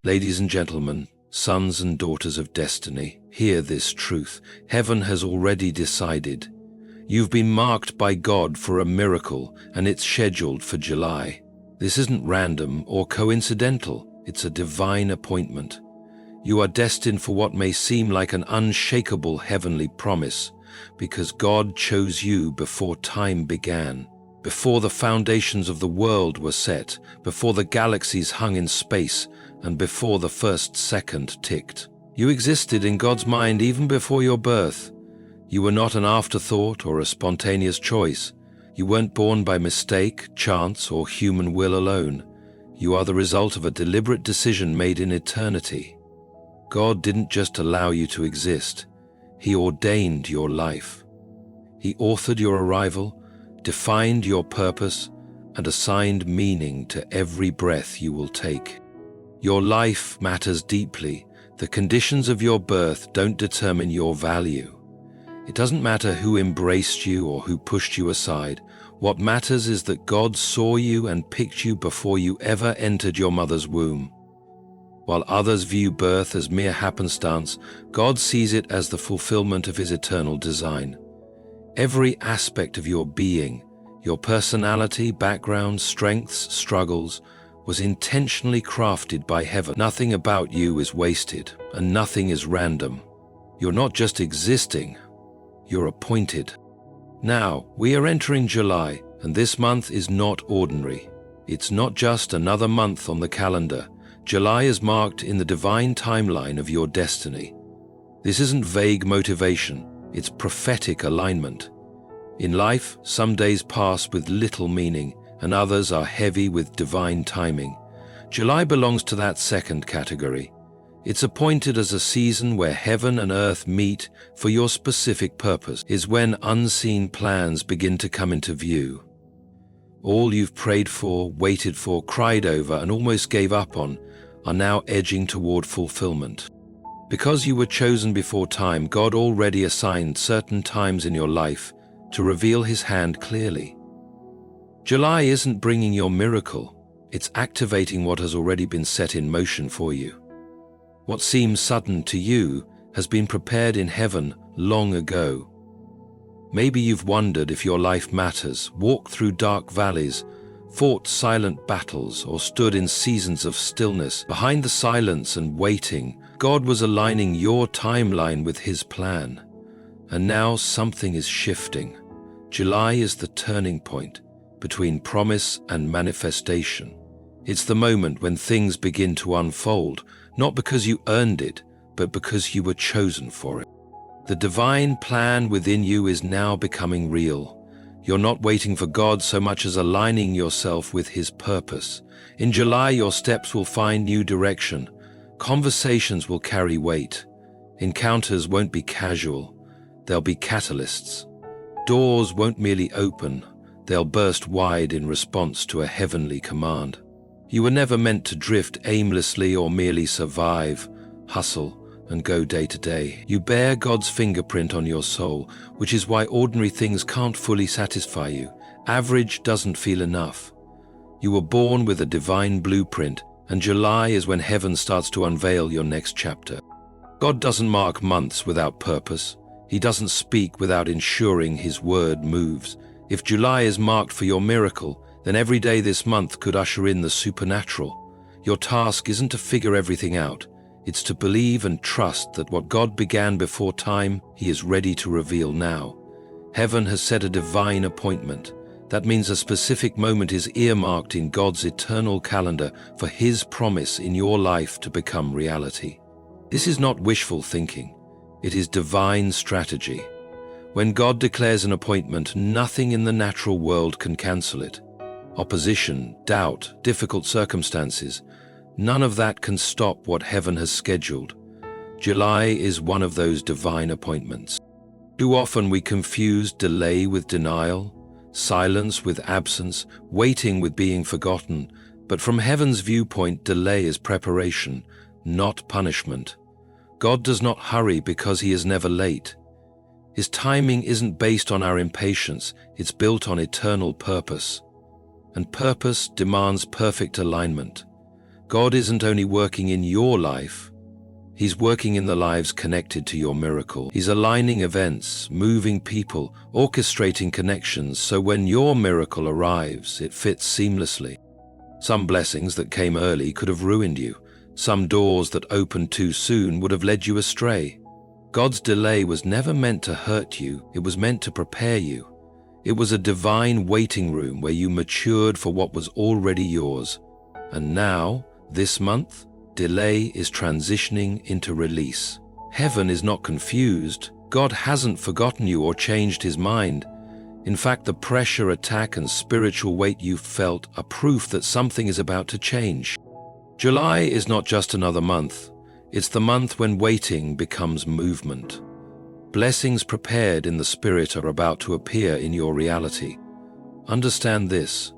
Ladies and gentlemen, sons and daughters of destiny, hear this truth. Heaven has already decided. You've been marked by God for a miracle, and it's scheduled for July. This isn't random or coincidental. It's a divine appointment. You are destined for what may seem like an unshakable heavenly promise, because God chose you before time began, before the foundations of the world were set, before the galaxies hung in space, and before the first second ticked. You existed in God's mind even before your birth. You were not an afterthought or a spontaneous choice. You weren't born by mistake, chance, or human will alone. You are the result of a deliberate decision made in eternity. God didn't just allow you to exist. He ordained your life. He authored your arrival, defined your purpose, and assigned meaning to every breath you will take. Your life matters deeply. The conditions of your birth don't determine your value. It doesn't matter who embraced you or who pushed you aside. What matters is that God saw you and picked you before you ever entered your mother's womb. While others view birth as mere happenstance, God sees it as the fulfillment of His eternal design. Every aspect of your being, your personality, background, strengths, struggles, was intentionally crafted by heaven. Nothing about you is wasted, and nothing is random. You're not just existing, you're appointed. Now, we are entering July, and this month is not ordinary. It's not just another month on the calendar. July is marked in the divine timeline of your destiny. This isn't vague motivation, it's prophetic alignment. In life, some days pass with little meaning, and others are heavy with divine timing. July belongs to that second category. It's appointed as a season where heaven and earth meet for your specific purpose. Is when unseen plans begin to come into view. All you've prayed for, waited for, cried over, and almost gave up on are now edging toward fulfillment. Because you were chosen before time, God already assigned certain times in your life to reveal His hand clearly. July isn't bringing your miracle, it's activating what has already been set in motion for you. What seems sudden to you has been prepared in heaven long ago. Maybe you've wondered if your life matters, walked through dark valleys, fought silent battles, or stood in seasons of stillness. Behind the silence and waiting, God was aligning your timeline with His plan. And now something is shifting. July is the turning point between promise and manifestation. It's the moment when things begin to unfold, not because you earned it, but because you were chosen for it. The divine plan within you is now becoming real. You're not waiting for God so much as aligning yourself with His purpose. In July, your steps will find new direction. Conversations will carry weight. Encounters won't be casual. They'll be catalysts. Doors won't merely open. They'll burst wide in response to a heavenly command. You were never meant to drift aimlessly or merely survive, hustle, and go day to day. You bear God's fingerprint on your soul, which is why ordinary things can't fully satisfy you. Average doesn't feel enough. You were born with a divine blueprint, and July is when heaven starts to unveil your next chapter. God doesn't mark months without purpose. He doesn't speak without ensuring His word moves. If July is marked for your miracle, then every day this month could usher in the supernatural. Your task isn't to figure everything out. It's to believe and trust that what God began before time, He is ready to reveal now. Heaven has set a divine appointment. That means a specific moment is earmarked in God's eternal calendar for His promise in your life to become reality. This is not wishful thinking. It is divine strategy. When God declares an appointment, nothing in the natural world can cancel it. Opposition, doubt, difficult circumstances, none of that can stop what heaven has scheduled. July is one of those divine appointments. Too often we confuse delay with denial, silence with absence, waiting with being forgotten. But from heaven's viewpoint, delay is preparation, not punishment. God does not hurry because He is never late. His timing isn't based on our impatience, it's built on eternal purpose. And purpose demands perfect alignment. God isn't only working in your life, He's working in the lives connected to your miracle. He's aligning events, moving people, orchestrating connections, so when your miracle arrives, it fits seamlessly. Some blessings that came early could have ruined you. Some doors that opened too soon would have led you astray. God's delay was never meant to hurt you, it was meant to prepare you. It was a divine waiting room where you matured for what was already yours. And now, this month, delay is transitioning into release. Heaven is not confused. God hasn't forgotten you or changed His mind. In fact, the pressure, attack, and spiritual weight you've felt are proof that something is about to change. July is not just another month. It's the month when waiting becomes movement. Blessings prepared in the Spirit are about to appear in your reality. Understand this.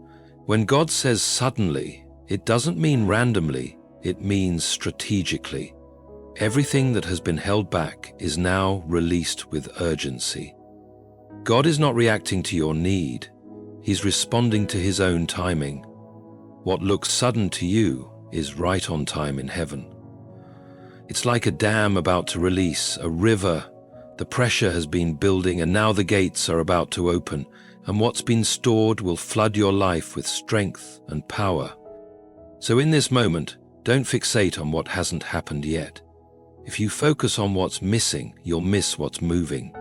When God says suddenly, it doesn't mean randomly. It means strategically. Everything that has been held back is now released with urgency. God is not reacting to your need. He's responding to His own timing. What looks sudden to you is right on time in heaven. It's like a dam about to release, a river. The pressure has been building and now the gates are about to open, and what's been stored will flood your life with strength and power. So in this moment, don't fixate on what hasn't happened yet. If you focus on what's missing, you'll miss what's moving.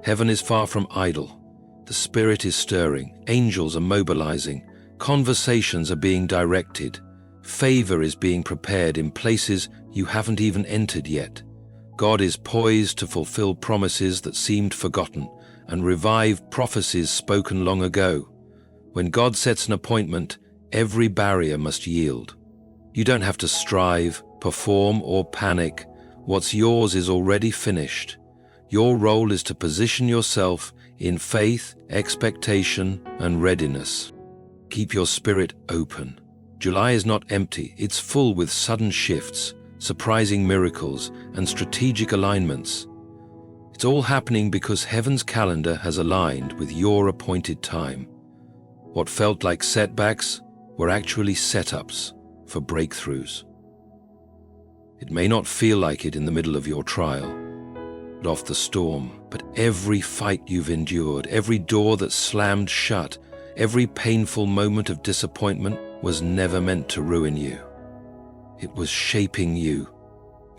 Heaven is far from idle. The Spirit is stirring, angels are mobilizing, conversations are being directed, favor is being prepared in places you haven't even entered yet. God is poised to fulfill promises that seemed forgotten and revive prophecies spoken long ago. When God sets an appointment, every barrier must yield. You don't have to strive, perform, or panic. What's yours is already finished. Your role is to position yourself in faith, expectation, and readiness. Keep your spirit open. July is not empty, it's full with sudden shifts, surprising miracles, and strategic alignments. It's all happening because heaven's calendar has aligned with your appointed time. What felt like setbacks were actually setups for breakthroughs. It may not feel like it in the middle of your trial, off the storm, but every fight you've endured, every door that slammed shut, every painful moment of disappointment was never meant to ruin you. It was shaping you.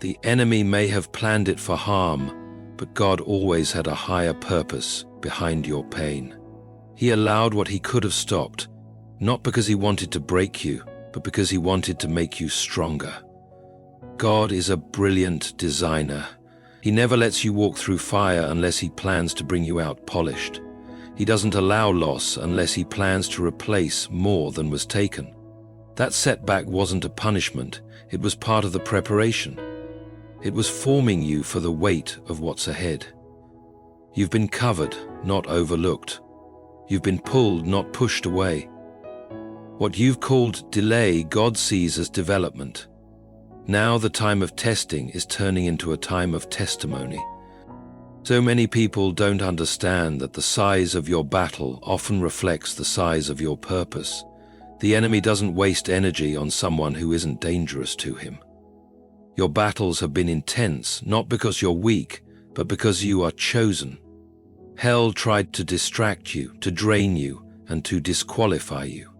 The enemy may have planned it for harm, but God always had a higher purpose behind your pain. He allowed what He could have stopped, not because He wanted to break you, but because He wanted to make you stronger. God is a brilliant designer. He never lets you walk through fire unless He plans to bring you out polished. He doesn't allow loss unless He plans to replace more than was taken. That setback wasn't a punishment, it was part of the preparation. It was forming you for the weight of what's ahead. You've been covered, not overlooked. You've been pulled, not pushed away. What you've called delay, God sees as development. Now the time of testing is turning into a time of testimony. So many people don't understand that the size of your battle often reflects the size of your purpose. The enemy doesn't waste energy on someone who isn't dangerous to him. Your battles have been intense, not because you're weak, but because you are chosen. Hell tried to distract you, to drain you, and to disqualify you.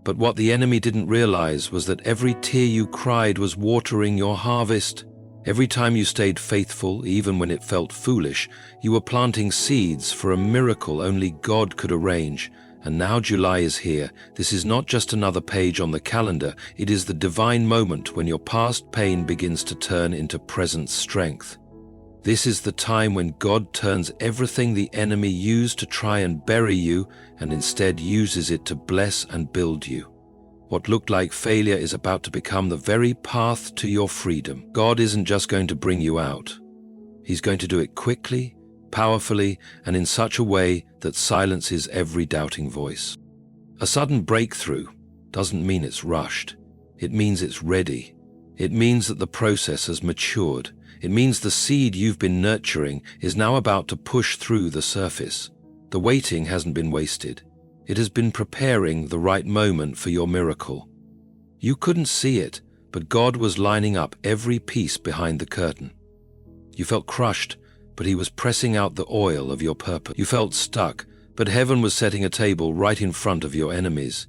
But what the enemy didn't realize was that every tear you cried was watering your harvest. Every time you stayed faithful, even when it felt foolish, you were planting seeds for a miracle only God could arrange. And now July is here. This is not just another page on the calendar. It is the divine moment when your past pain begins to turn into present strength. This is the time when God turns everything the enemy used to try and bury you and instead uses it to bless and build you. What looked like failure is about to become the very path to your freedom. God isn't just going to bring you out. He's going to do it quickly, powerfully, and in such a way that silences every doubting voice. A sudden breakthrough doesn't mean it's rushed. It means it's ready. It means that the process has matured. It means the seed you've been nurturing is now about to push through the surface. The waiting hasn't been wasted. It has been preparing the right moment for your miracle. You couldn't see it, but God was lining up every piece behind the curtain. You felt crushed, but He was pressing out the oil of your purpose. You felt stuck, but heaven was setting a table right in front of your enemies.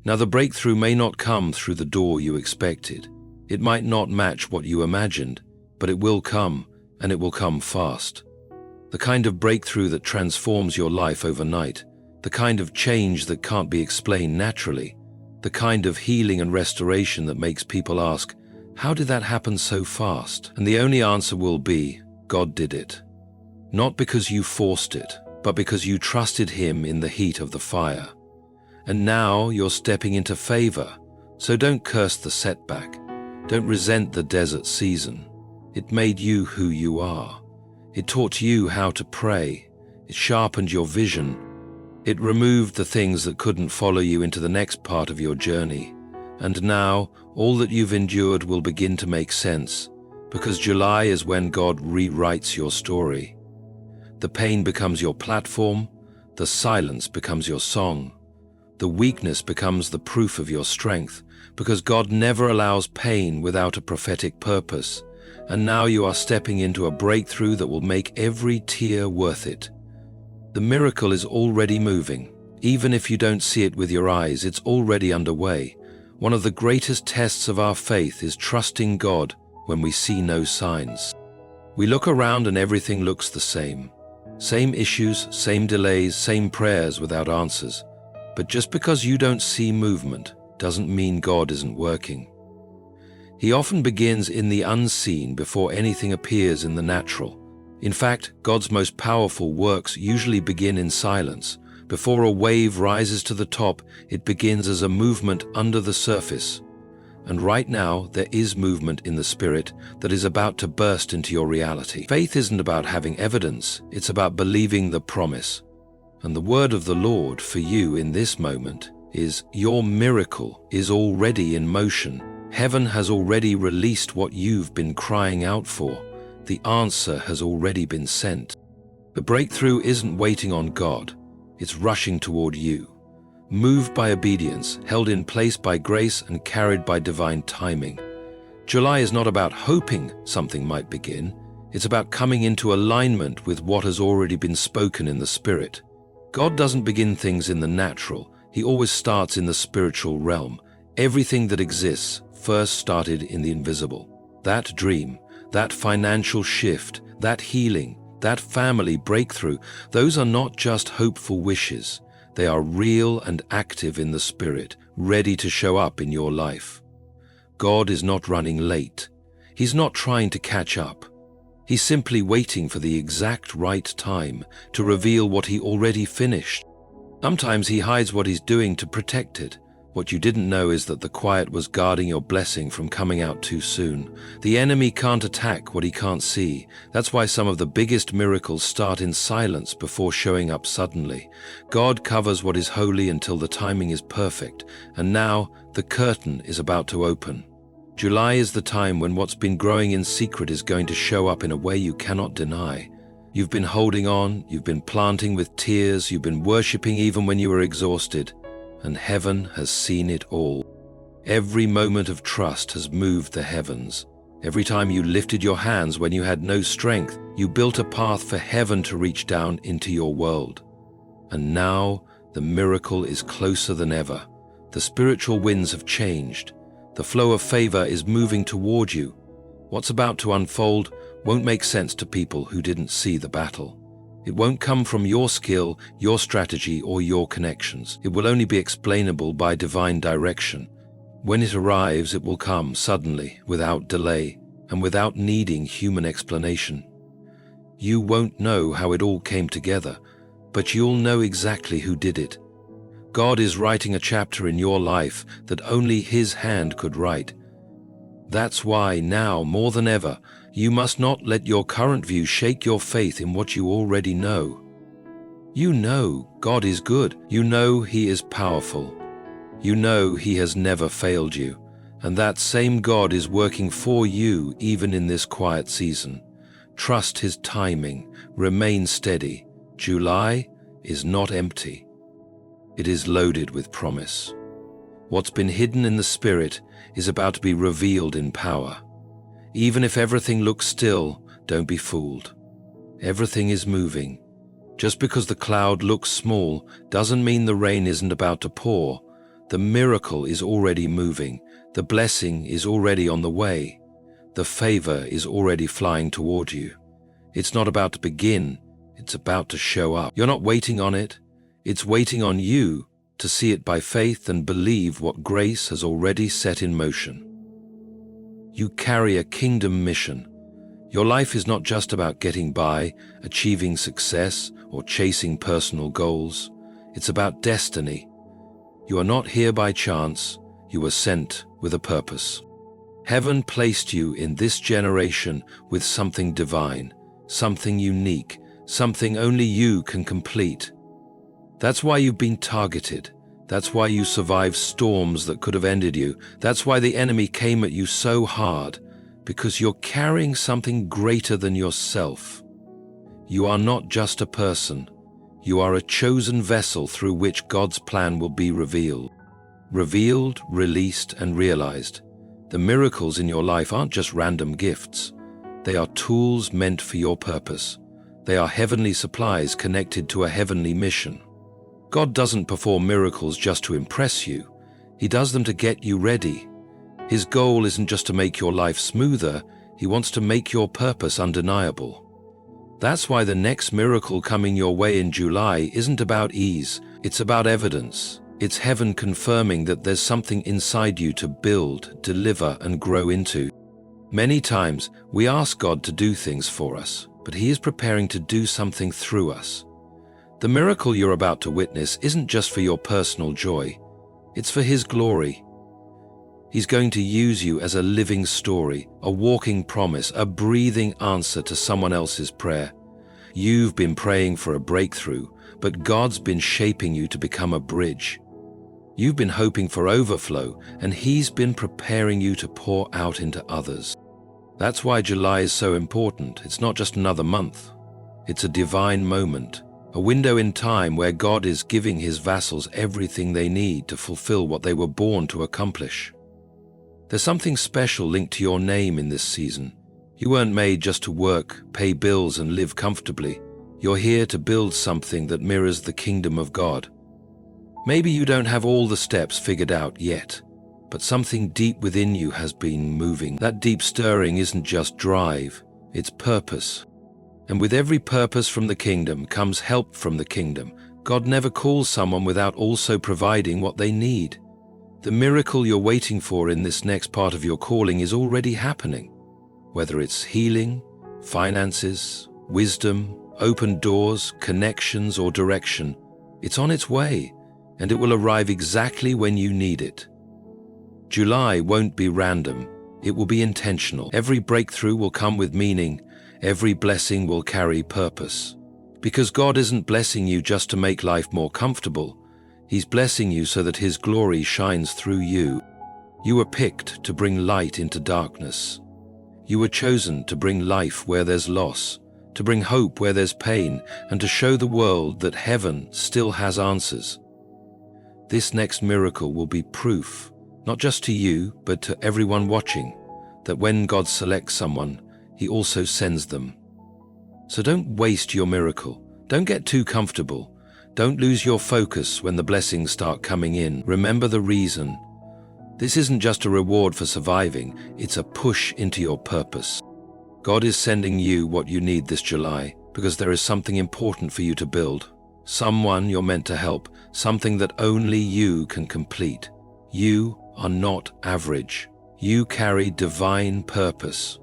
Now the breakthrough may not come through the door you expected. It might not match what you imagined, but it will come, and it will come fast. The kind of breakthrough that transforms your life overnight, the kind of change that can't be explained naturally, the kind of healing and restoration that makes people ask, how did that happen so fast? And the only answer will be, God did it. Not because you forced it, but because you trusted Him in the heat of the fire. And now you're stepping into favor, so don't curse the setback. Don't resent the desert season. It made you who you are. It taught you how to pray. It sharpened your vision. It removed the things that couldn't follow you into the next part of your journey. And now, all that you've endured will begin to make sense, because July is when God rewrites your story. The pain becomes your platform, the silence becomes your song. The weakness becomes the proof of your strength, because God never allows pain without a prophetic purpose. And now you are stepping into a breakthrough that will make every tear worth it. The miracle is already moving. Even if you don't see it with your eyes, it's already underway. One of the greatest tests of our faith is trusting God when we see no signs. We look around and everything looks the same. Same issues, same delays, same prayers without answers. But just because you don't see movement doesn't mean God isn't working. He often begins in the unseen before anything appears in the natural. In fact, God's most powerful works usually begin in silence. Before a wave rises to the top, it begins as a movement under the surface. And right now, there is movement in the Spirit that is about to burst into your reality. Faith isn't about having evidence, it's about believing the promise. And the word of the Lord for you in this moment is, your miracle is already in motion. Heaven has already released what you've been crying out for. The answer has already been sent. The breakthrough isn't waiting on God, it's rushing toward you. Moved by obedience, held in place by grace and carried by divine timing. July is not about hoping something might begin, it's about coming into alignment with what has already been spoken in the Spirit. God doesn't begin things in the natural, He always starts in the spiritual realm. Everything that exists first started in the invisible. That dream, that financial shift, that healing, that family breakthrough, those are not just hopeful wishes. They are real and active in the Spirit, ready to show up in your life. God is not running late. He's not trying to catch up. He's simply waiting for the exact right time to reveal what He already finished. Sometimes He hides what He's doing to protect it. What you didn't know is that the quiet was guarding your blessing from coming out too soon. The enemy can't attack what he can't see. That's why some of the biggest miracles start in silence before showing up suddenly. God covers what is holy until the timing is perfect, and now the curtain is about to open. July is the time when what's been growing in secret is going to show up in a way you cannot deny. You've been holding on, you've been planting with tears, you've been worshiping even when you were exhausted. And heaven has seen it all. Every moment of trust has moved the heavens. Every time you lifted your hands when you had no strength, you built a path for heaven to reach down into your world. And now the miracle is closer than ever. The spiritual winds have changed. The flow of favor is moving toward you. What's about to unfold won't make sense to people who didn't see the battle. It won't come from your skill, your strategy, or your connections. It will only be explainable by divine direction. When it arrives, it will come suddenly, without delay, and without needing human explanation. You won't know how it all came together, but you'll know exactly who did it. God is writing a chapter in your life that only His hand could write. That's why now, more than ever, you must not let your current view shake your faith in what you already know. You know God is good. You know He is powerful. You know He has never failed you. And that same God is working for you even in this quiet season. Trust His timing. Remain steady. July is not empty. It is loaded with promise. What's been hidden in the spirit is about to be revealed in power. Even if everything looks still, don't be fooled. Everything is moving. Just because the cloud looks small doesn't mean the rain isn't about to pour. The miracle is already moving. The blessing is already on the way. The favor is already flying toward you. It's not about to begin, it's about to show up. You're not waiting on it, it's waiting on you to see it by faith and believe what grace has already set in motion. You carry a kingdom mission. Your life is not just about getting by, achieving success, or chasing personal goals. It's about destiny. You are not here by chance, you were sent with a purpose. Heaven placed you in this generation with something divine, something unique, something only you can complete. That's why you've been targeted. That's why you survived storms that could have ended you. That's why the enemy came at you so hard, because you're carrying something greater than yourself. You are not just a person. You are a chosen vessel through which God's plan will be revealed. Revealed, released, and realized. The miracles in your life aren't just random gifts. They are tools meant for your purpose. They are heavenly supplies connected to a heavenly mission. God doesn't perform miracles just to impress you. He does them to get you ready. His goal isn't just to make your life smoother. He wants to make your purpose undeniable. That's why the next miracle coming your way in July isn't about ease. It's about evidence. It's heaven confirming that there's something inside you to build, deliver, and grow into. Many times, we ask God to do things for us, but He is preparing to do something through us. The miracle you're about to witness isn't just for your personal joy. It's for His glory. He's going to use you as a living story, a walking promise, a breathing answer to someone else's prayer. You've been praying for a breakthrough, but God's been shaping you to become a bridge. You've been hoping for overflow, and He's been preparing you to pour out into others. That's why July is so important. It's not just another month. It's a divine moment, a window in time where God is giving His vassals everything they need to fulfill what they were born to accomplish. There's something special linked to your name in this season. You weren't made just to work, pay bills, and live comfortably. You're here to build something that mirrors the kingdom of God. Maybe you don't have all the steps figured out yet, but something deep within you has been moving. That deep stirring isn't just drive, it's purpose. And with every purpose from the kingdom comes help from the kingdom. God never calls someone without also providing what they need. The miracle you're waiting for in this next part of your calling is already happening. Whether it's healing, finances, wisdom, open doors, connections, or direction, it's on its way, and it will arrive exactly when you need it. July won't be random, it will be intentional. Every breakthrough will come with meaning, every blessing will carry purpose. Because God isn't blessing you just to make life more comfortable, He's blessing you so that His glory shines through you. You were picked to bring light into darkness. You were chosen to bring life where there's loss, to bring hope where there's pain, and to show the world that heaven still has answers. This next miracle will be proof, not just to you, but to everyone watching, that when God selects someone, He also sends them. So don't waste your miracle. Don't get too comfortable. Don't lose your focus when the blessings start coming in. Remember the reason. This isn't just a reward for surviving, it's a push into your purpose. God is sending you what you need this July, because there is something important for you to build. Someone you're meant to help, something that only you can complete. You are not average. You carry divine purpose.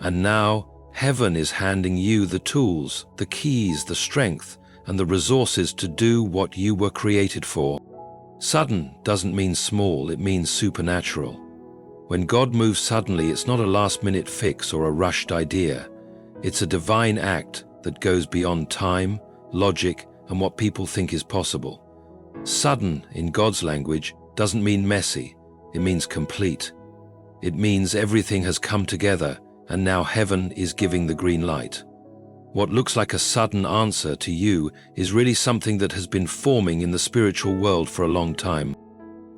And now, heaven is handing you the tools, the keys, the strength, and the resources to do what you were created for. Sudden doesn't mean small, it means supernatural. When God moves suddenly, it's not a last-minute fix or a rushed idea. It's a divine act that goes beyond time, logic, and what people think is possible. Sudden, in God's language, doesn't mean messy, it means complete. It means everything has come together, and now heaven is giving the green light. What looks like a sudden answer to you is really something that has been forming in the spiritual world for a long time.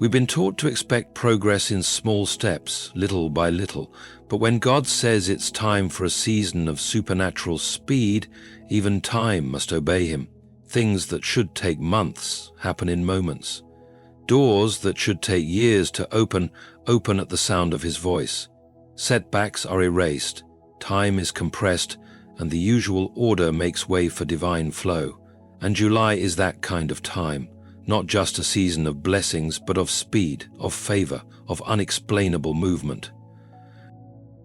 We've been taught to expect progress in small steps, little by little, but when God says it's time for a season of supernatural speed, even time must obey him. Things that should take months happen in moments. Doors that should take years to open at the sound of his voice. Setbacks are erased, time is compressed, and the usual order makes way for divine flow. And July is that kind of time, not just a season of blessings, but of speed, of favor, of unexplainable movement.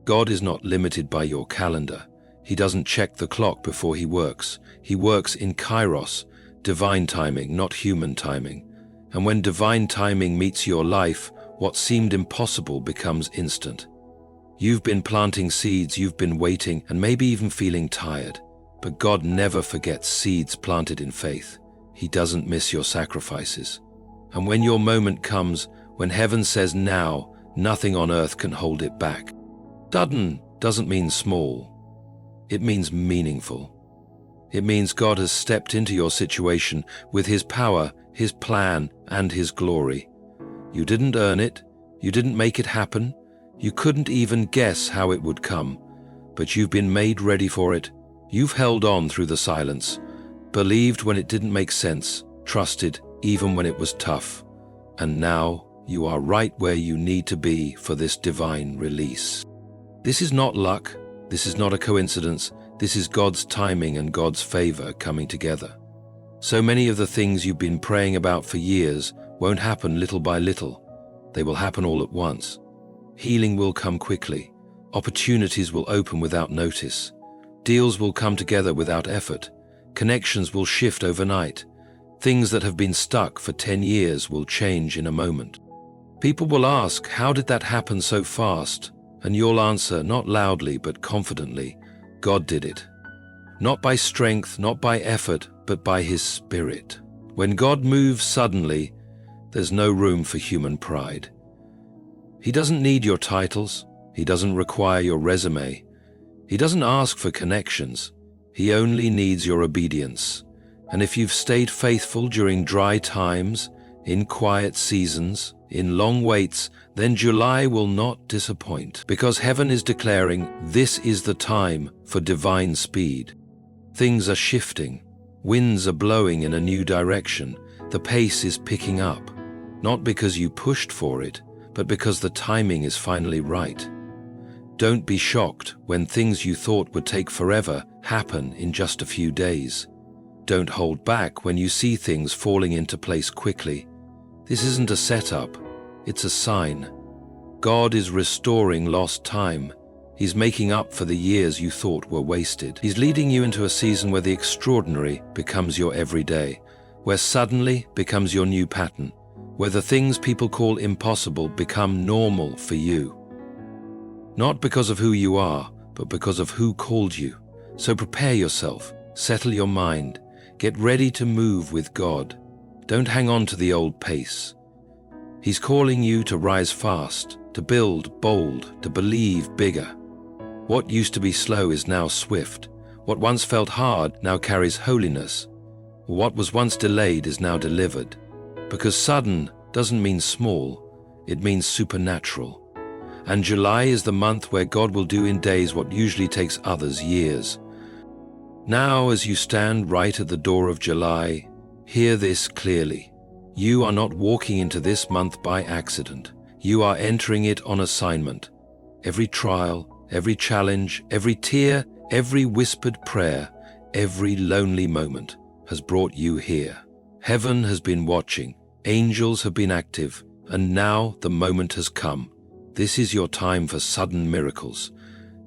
God is not limited by your calendar. He doesn't check the clock before he works. He works in kairos, divine timing, not human timing. And when divine timing meets your life, what seemed impossible becomes instant. You've been planting seeds, you've been waiting, and maybe even feeling tired. But God never forgets seeds planted in faith. He doesn't miss your sacrifices. And when your moment comes, when heaven says now, nothing on earth can hold it back. Sudden doesn't mean small. It means meaningful. It means God has stepped into your situation with his power, his plan, and his glory. You didn't earn it. You didn't make it happen. You couldn't even guess how it would come. But you've been made ready for it. You've held on through the silence, believed when it didn't make sense, trusted even when it was tough. And now you are right where you need to be for this divine release. This is not luck. This is not a coincidence. This is God's timing and God's favor coming together. So many of the things you've been praying about for years won't happen little by little. They will happen all at once. Healing will come quickly. Opportunities will open without notice. Deals will come together without effort. Connections will shift overnight. Things that have been stuck for 10 years will change in a moment. People will ask, how did that happen so fast? And you'll answer, not loudly but confidently, God did it. Not by strength, not by effort, but by his Spirit. When God moves suddenly, there's no room for human pride. He doesn't need your titles. He doesn't require your resume. He doesn't ask for connections. He only needs your obedience. And if you've stayed faithful during dry times, in quiet seasons, in long waits, then July will not disappoint, because heaven is declaring this is the time for divine speed. Things are shifting. Winds are blowing in a new direction. The pace is picking up, not because you pushed for it, but because the timing is finally right. Don't be shocked when things you thought would take forever happen in just a few days. Don't hold back when you see things falling into place quickly. This isn't a setup, it's a sign. God is restoring lost time. He's making up for the years you thought were wasted. He's leading you into a season where the extraordinary becomes your everyday, where suddenly becomes your new pattern, where the things people call impossible become normal for you. Not because of who you are, but because of who called you. So prepare yourself, settle your mind, get ready to move with God. Don't hang on to the old pace. He's calling you to rise fast, to build bold, to believe bigger. What used to be slow is now swift. What once felt hard now carries holiness. What was once delayed is now delivered. Because sudden doesn't mean small, it means supernatural. And July is the month where God will do in days what usually takes others years. Now, as you stand right at the door of July, hear this clearly. You are not walking into this month by accident. You are entering it on assignment. Every trial, every challenge, every tear, every whispered prayer, every lonely moment has brought you here. Heaven has been watching, angels have been active, and now the moment has come. This is your time for sudden miracles.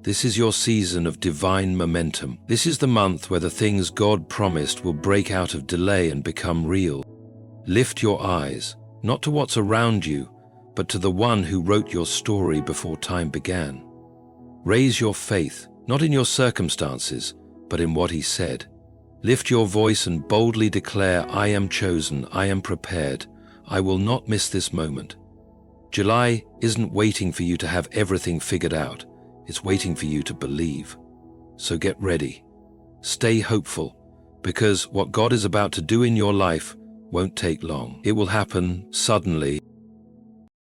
This is your season of divine momentum. This is the month where the things God promised will break out of delay and become real. Lift your eyes, not to what's around you, but to the one who wrote your story before time began. Raise your faith, not in your circumstances, but in what he said. Lift your voice and boldly declare, I am chosen, I am prepared, I will not miss this moment. July isn't waiting for you to have everything figured out. It's waiting for you to believe. So get ready. Stay hopeful, because what God is about to do in your life won't take long. It will happen suddenly.